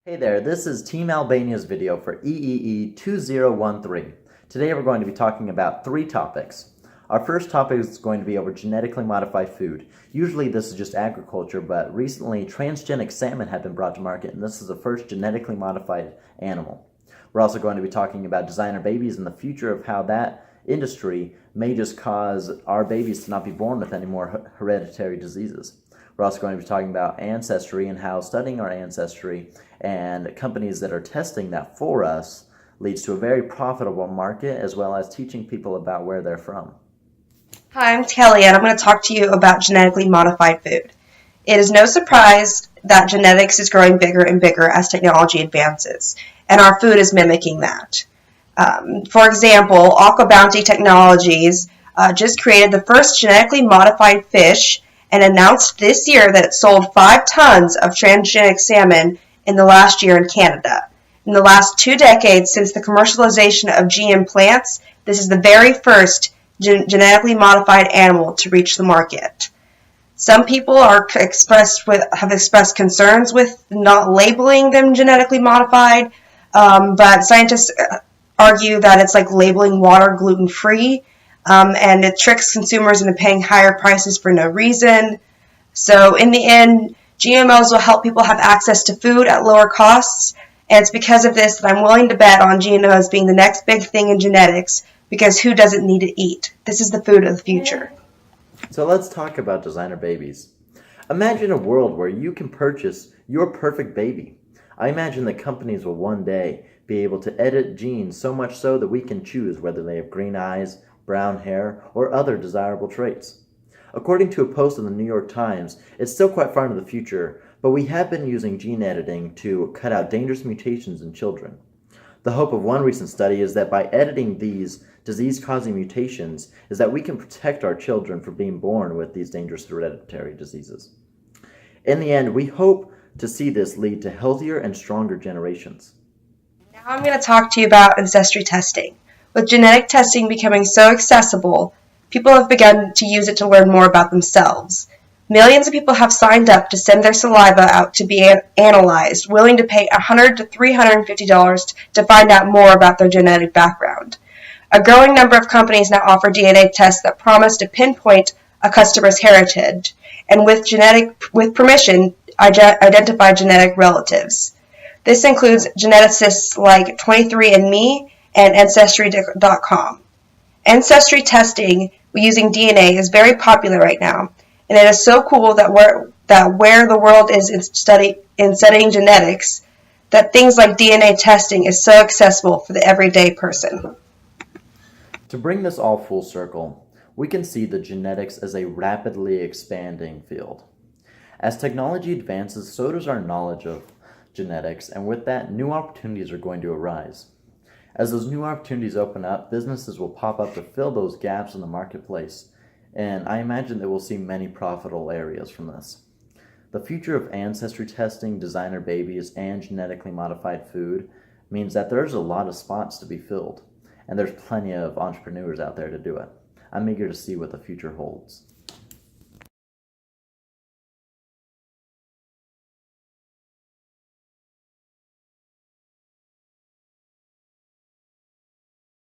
Hey there, this is Team Albania's video for EEE 2013. Today we're going to be talking about three topics. Our first topic is going to be over genetically modified food. Usually this is just agriculture, but recently transgenic salmon have been brought to market, and this is the first genetically modified animal. We're also going to be talking about designer babies and the future of how that industry may just cause our babies to not be born with any more hereditary diseases. We're also going to be talking about ancestry and how studying our ancestry and companies that are testing that for us leads to a very profitable market, as well as teaching people about where they're from. Hi, I'm Kelly, and I'm going to talk to you about genetically modified food. It is no surprise that genetics is growing bigger and bigger as technology advances, and our food is mimicking that. For example, Aqua Bounty Technologies just created the first genetically modified fish and announced this year that it sold 5 tons of transgenic salmon in the last year in Canada. In the last 2 decades since the commercialization of GM plants, this is the very first genetically modified animal to reach the market. Some people have expressed concerns with not labeling them genetically modified, but scientists argue that it's like labeling water gluten-free, and it tricks consumers into paying higher prices for no reason. So in the end, GMOs will help people have access to food at lower costs, and it's because of this that I'm willing to bet on GMOs being the next big thing in genetics, because who doesn't need to eat? This is the food of the future. So let's talk about designer babies. Imagine a world where you can purchase your perfect baby. I imagine that companies will one day be able to edit genes so much so that we can choose whether they have green eyes, brown hair, or other desirable traits. According to a post in the New York Times, it's still quite far into the future, but we have been using gene editing to cut out dangerous mutations in children. The hope of one recent study is that by editing these disease-causing mutations is that we can protect our children from being born with these dangerous hereditary diseases. In the end, we hope to see this lead to healthier and stronger generations. Now I'm going to talk to you about ancestry testing. With genetic testing becoming so accessible, people have begun to use it to learn more about themselves. Millions of people have signed up to send their saliva out to be analyzed, willing to pay $100 to $350 to find out more about their genetic background. A growing number of companies now offer DNA tests that promise to pinpoint a customer's heritage, and with permission, identify genetic relatives. This includes geneticists like 23andMe and Ancestry.com. Ancestry testing using DNA is very popular right now, and it is so cool that where the world is in studying genetics, that things like DNA testing is so accessible for the everyday person. To bring this all full circle, we can see the genetics as a rapidly expanding field. As technology advances, so does our knowledge of genetics, and with that, new opportunities are going to arise. As those new opportunities open up, businesses will pop up to fill those gaps in the marketplace, and I imagine that we'll see many profitable areas from this. The future of ancestry testing, designer babies, and genetically modified food means that there's a lot of spots to be filled, and there's plenty of entrepreneurs out there to do it. I'm eager to see what the future holds.